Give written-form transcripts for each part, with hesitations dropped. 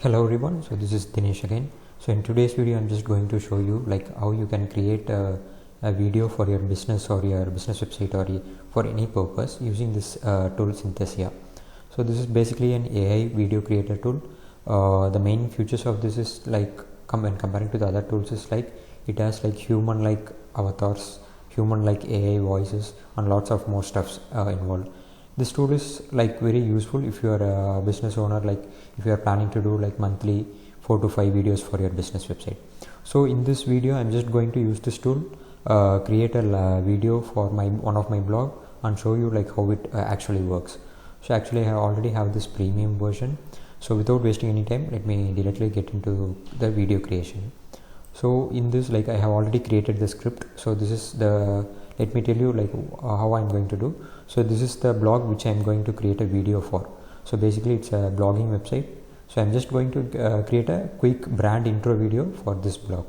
Hello everyone, so this is Dinesh again. So in today's video I'm just going to show you how you can create a video for your business or your business website or for any purpose using this tool Synthesia. So this is basically an AI video creator tool. The main features of this is when comparing to the other tools is it has human like avatars, human like AI voices and lots of more stuffs involved. This tool is very useful if you are a business owner, if you are planning to do monthly 4 to 5 videos for your business website. So in this video I'm just going to use this tool, create a video for one of my blog and show you how it actually works. So actually I already have this premium version, so without wasting any time let me directly get into the video creation. So in this I have already created the script. So this is the, let me tell you how I'm going to do. So this is the blog which I'm going to create a video for. So basically it's a blogging website. So I'm just going to create a quick brand intro video for this blog.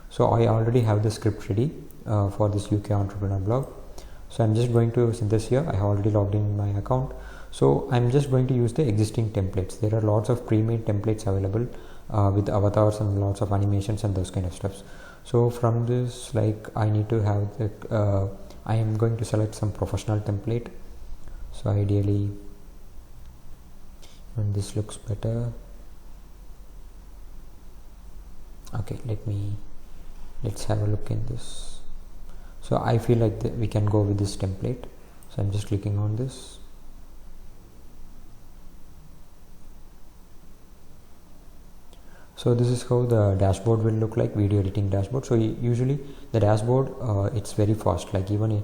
So I already have the script ready for this UK entrepreneur blog. So I'm just going to Synthesia. I have already logged in my account. So I'm just going to use the existing templates. There are lots of pre-made templates available with avatars and lots of animations and those kind of stuff. So from this I need to have the I am going to select some professional template. So ideally, and this looks better. Okay, let's have a look in this. So I feel like we can go with this template. So I'm just clicking on this. So this is how the dashboard will look like, video editing dashboard. So usually the dashboard it's very fast, even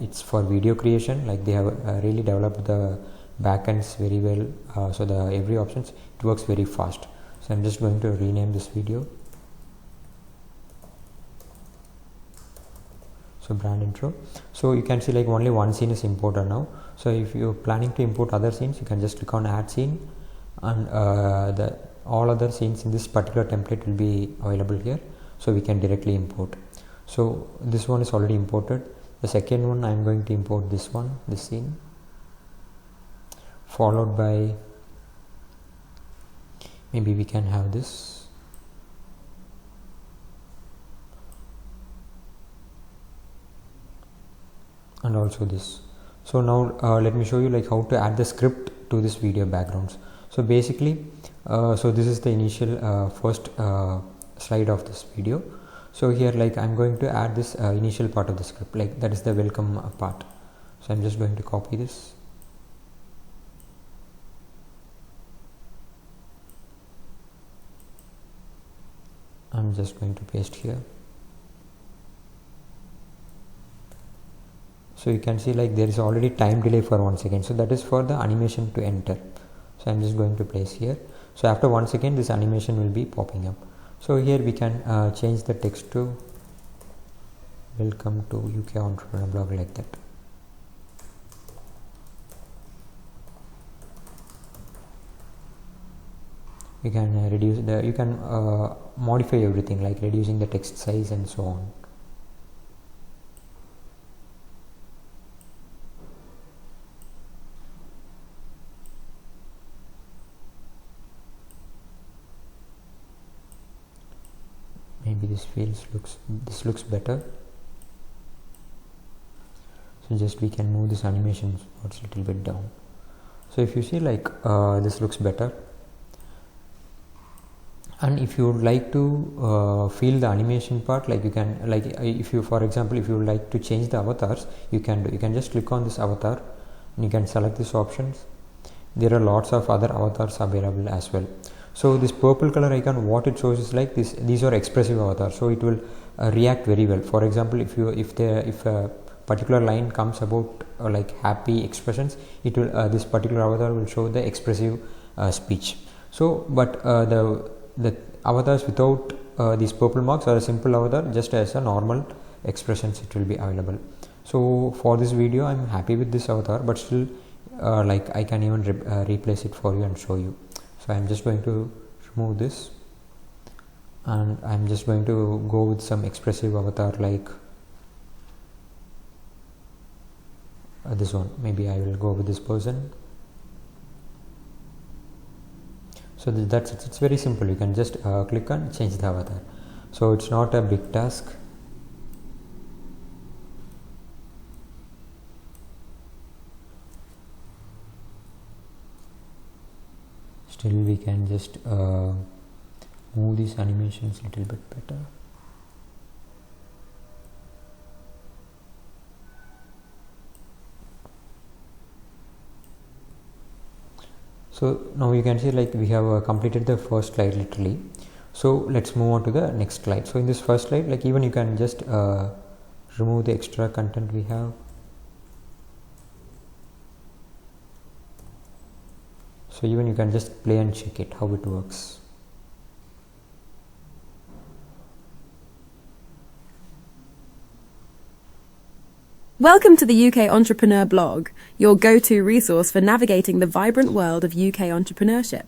it's for video creation, they have really developed the backends very well. So the every options, it works very fast. So I'm just going to rename this video. So brand intro. So you can see only one scene is imported now. So if you're planning to import other scenes, you can just click on add scene, and all other scenes in this particular template will be available here, so we can directly import. So this one is already imported. The second one I'm going to import this scene, followed by, maybe we can have this, and also this. So now let me show you how to add the script to this video backgrounds. So basically so this is the initial first slide of this video. So here I'm going to add this initial part of the script, that is the welcome part. So I'm just going to copy this. I'm just going to paste here. So you can see there is already time delay for 1 second, so that is for the animation to enter. So I'm just going to place here. So after 1 second this animation will be popping up. So here we can change the text to welcome to UK entrepreneur blog, like that. You can reduce the, you can modify everything, reducing the text size and so on. Maybe this looks better. So just we can move this animation a little bit down. So if you see this looks better, and if you would like to feel the animation part, you can if you, for example, if you would like to change the avatars, you can just click on this avatar and you can select these options. There are lots of other avatars available as well. So this purple color icon, what it shows is this, these are expressive avatars, so it will react very well. For example, if a particular line comes about happy expressions, it will this particular avatar will show the expressive speech. So but the avatars without these purple marks are a simple avatar, just as a normal expressions it will be available. So for this video I'm happy with this avatar, but still I can even replace it for you and show you. So I'm just going to remove this, and I'm just going to go with some expressive avatar this one. Maybe I will go with this person. So that's it. It's very simple. You can just click on change the avatar. So it's not a big task. Still we can just move these animations a little bit better. So now you can see like we have completed the first slide literally. So let's move on to the next slide. So in this first slide, like even you can just remove the extra content we have. So even you can just play and check it how it works. Welcome to the UK Entrepreneur blog, your go-to resource for navigating the vibrant world of UK entrepreneurship.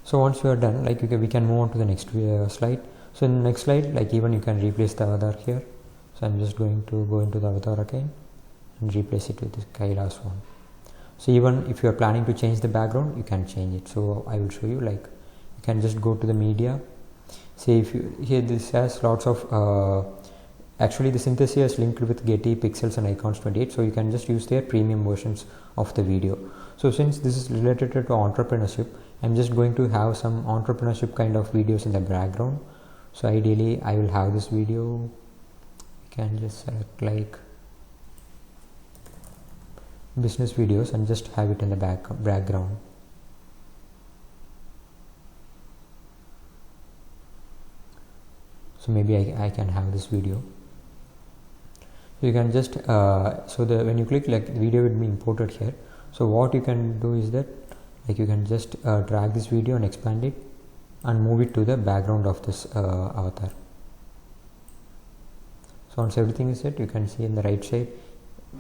So once we are done, like we can move on to the next slide. So in the next slide, like even you can replace the avatar here. So I'm just going to go into the avatar again and replace it with this Kailash one. So even if you are planning to change the background, you can change it. So I will show you, like you can just go to the media. See if you here, this has lots of actually the Synthesia is linked with Getty, Pixels and Icons 28, so you can just use their premium versions of the video. So since this is related to entrepreneurship, I'm just going to have some entrepreneurship kind of videos in the background. So ideally I will have this video. You can just select like business videos and just have it in the background. So maybe I can have this video. You can just when you click, like the video will be imported here. So what you can do is that like you can just drag this video and expand it and move it to the background of this avatar. So once everything is set, you can see in the right side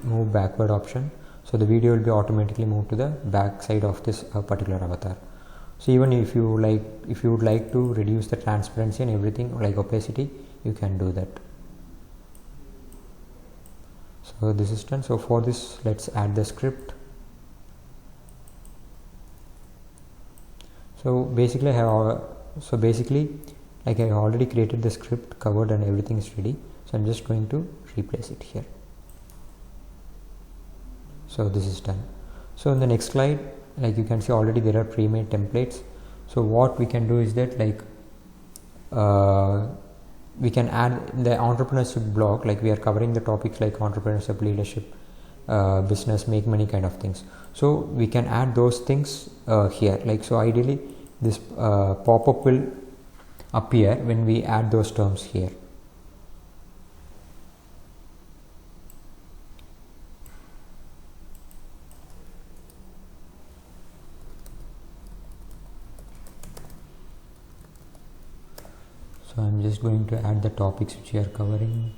move backward option. So the video will be automatically moved to the back side of this particular avatar. So even if you would like to reduce the transparency and everything, like opacity, you can do that. So this is done. So for this, let's add the script. So basically like I already created the script, covered and everything is ready. So I'm just going to replace it here. So this is done. So in the next slide, like you can see already there are pre-made templates. So what we can do is that like we can add the entrepreneurship blog, like we are covering the topics like entrepreneurship, leadership, business, make money kind of things. So we can add those things here. Like so ideally this pop-up will appear when we add those terms here. So I'm just going to add the topics which we are covering.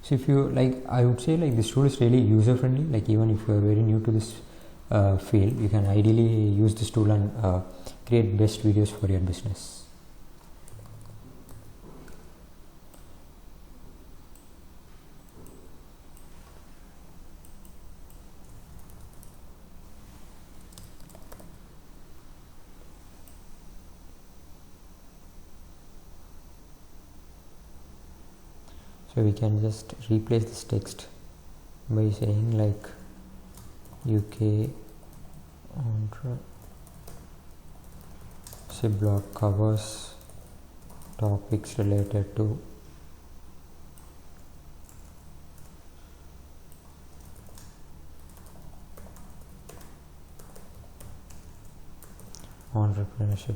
So if you like, I would say like this tool is really user friendly. Like even if you are very new to this field, you can ideally use this tool and create best videos for your business. So we can just replace this text by saying like UK entrepreneurship blog covers topics related to entrepreneurship.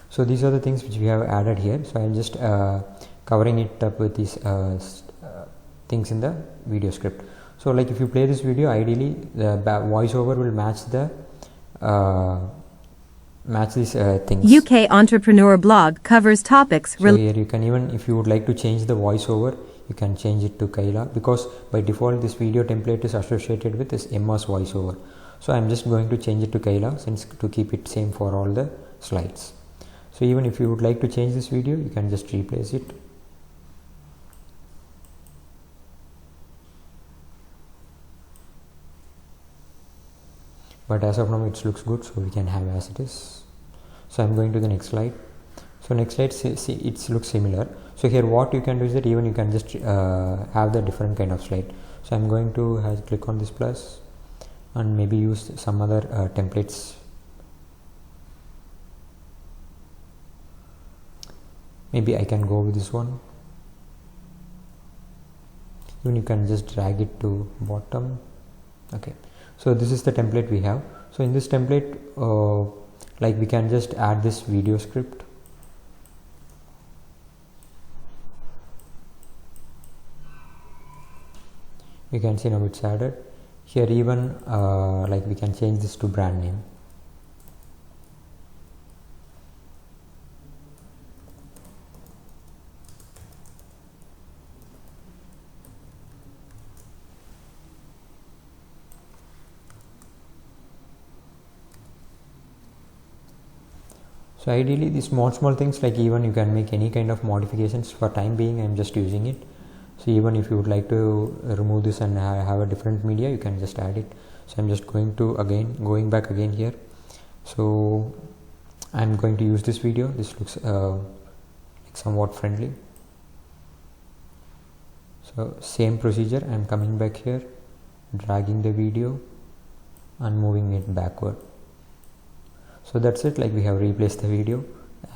So these are the things which we have added here. So I'm just covering it up with these things in the video script. So like if you play this video, ideally the voiceover will match the match these things. UK Entrepreneur blog covers topics So here you can, even if you would like to change the voiceover, you can change it to Kaila, because by default this video template is associated with this Emma's voiceover. So I'm just going to change it to Kaila, since to keep it same for all the slides. So even if you would like to change this video, you can just replace it. But as of now it looks good, so we can have as it is. So I'm going to the next slide. So next slide, see it looks similar. So here what you can do is that even you can just have the different kind of slide. So I'm going to click on this plus and maybe use some other templates. Maybe I can go with this one. Even you can just drag it to bottom. Okay, so this is the template we have. So in this template, like we can just add this video script. You can see now it's added. Here even like we can change this to brand name. So ideally these small things, like even you can make any kind of modifications. For time being I'm just using it. So even if you would like to remove this and have a different media, you can just add it. So I'm just going to back again here. So I'm going to use this video. This looks like somewhat friendly. So same procedure, I'm coming back here, dragging the video and moving it backward. So that's it, like we have replaced the video,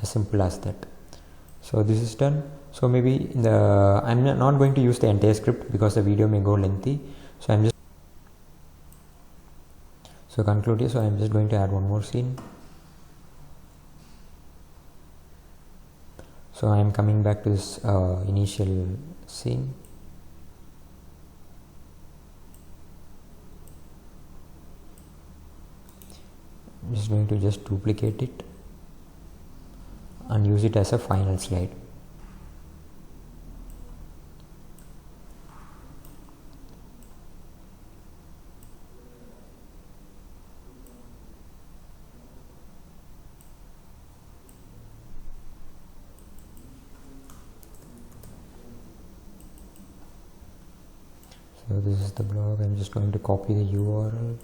as simple as that. So this is done. So maybe I'm not going to use the entire script because the video may go lengthy. So I'm just conclude here. So I'm just going to add one more scene. So I'm coming back to this initial scene. I'm just going to duplicate it and use it as a final slide. So this is the blog. I'm just going to copy the URL.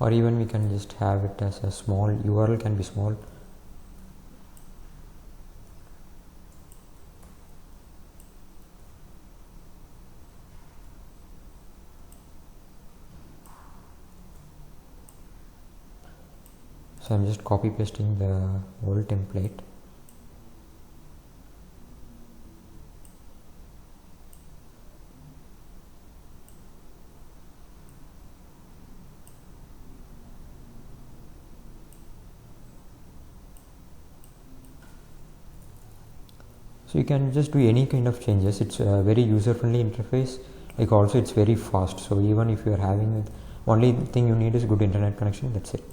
Or even we can just have it as a small URL, can be small. So I'm just copy pasting the old template. So you can just do any kind of changes. It's a very user-friendly interface. Like also it's very fast. So even if you are having it, only thing you need is good internet connection. That's it.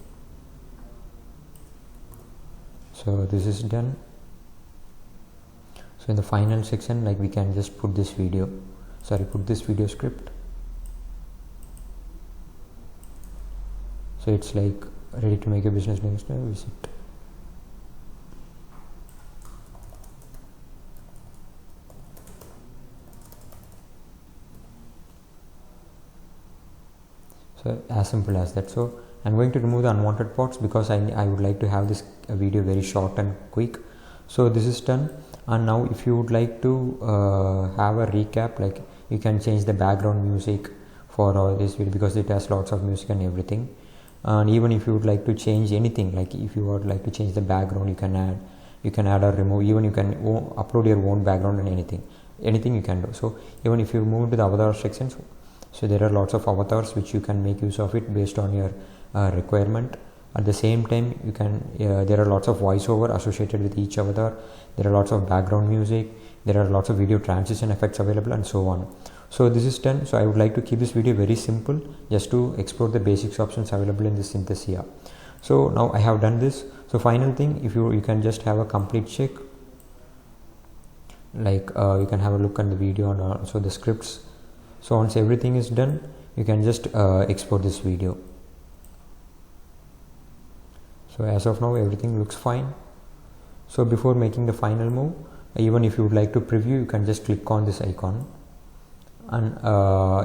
So this is done. So in the final section, like we can just put this video script. So it's like ready to make a business visit. So as simple as that. So I'm going to remove the unwanted parts because I would like to have this video very short and quick. So this is done. And now if you would like to have a recap, like you can change the background music for all this video because it has lots of music and everything. And even if you would like to change anything, like if you would like to change the background, you can add or remove. Even you can upload your own background and anything you can do. So even if you move to the avatar sections, so there are lots of avatars which you can make use of it based on your requirement. At the same time, you can there are lots of voiceover associated with each avatar. There are lots of background music. There are lots of video transition effects available, and so on. So this is done. So I would like to keep this video very simple, just to explore the basics options available in the Synthesia. So now I have done this. So final thing, if you can just have a complete check, like you can have a look at the video and also the scripts. So once everything is done, you can just export this video. So as of now, everything looks fine. So before making the final move, even if you would like to preview, you can just click on this icon, and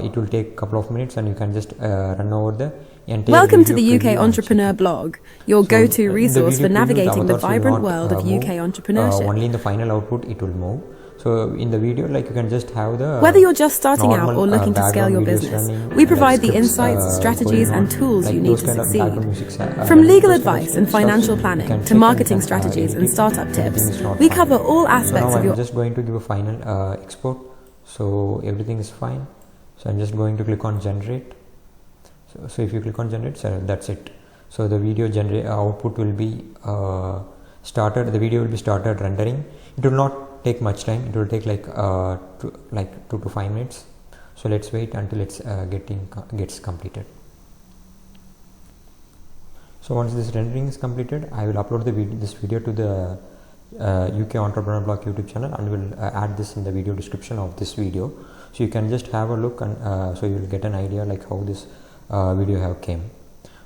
it will take a couple of minutes, and you can just run over the entire Welcome to video the UK Entrepreneur blog, your go-to resource for navigating the vibrant world of UK entrepreneurship. Only in the final output it will move. So in the video, like, you can just have the Whether you're just starting normal, out or looking to scale your business, we provide the insights, strategies and tools you need to succeed. From legal advice and financial planning to marketing strategies and startup tips, we cover all aspects of your... I'm just going to give a final export. So everything is fine. So I'm just going to click on generate. So if you click on generate, so that's it. So the video output will be started. The video will be started rendering. It will not take much time. It will take like 2 to 5 minutes. So let's wait until it's gets completed. So once this rendering is completed, I will upload this video to the UK Entrepreneur Blog YouTube channel, and will add this in the video description of this video, so you can just have a look, and so you will get an idea like how this video have came.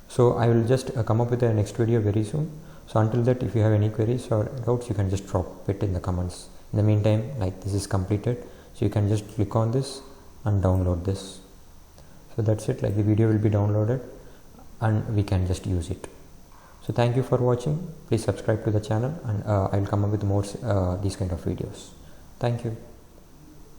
So I will just come up with the next video very soon. So until that, if you have any queries or doubts, you can just drop it in the comments. In the meantime, like, this is completed, so you can just click on this and download this. So that's it. Like, the video will be downloaded and we can just use it. So thank you for watching. Please subscribe to the channel, and I will come up with more these kind of videos. Thank you.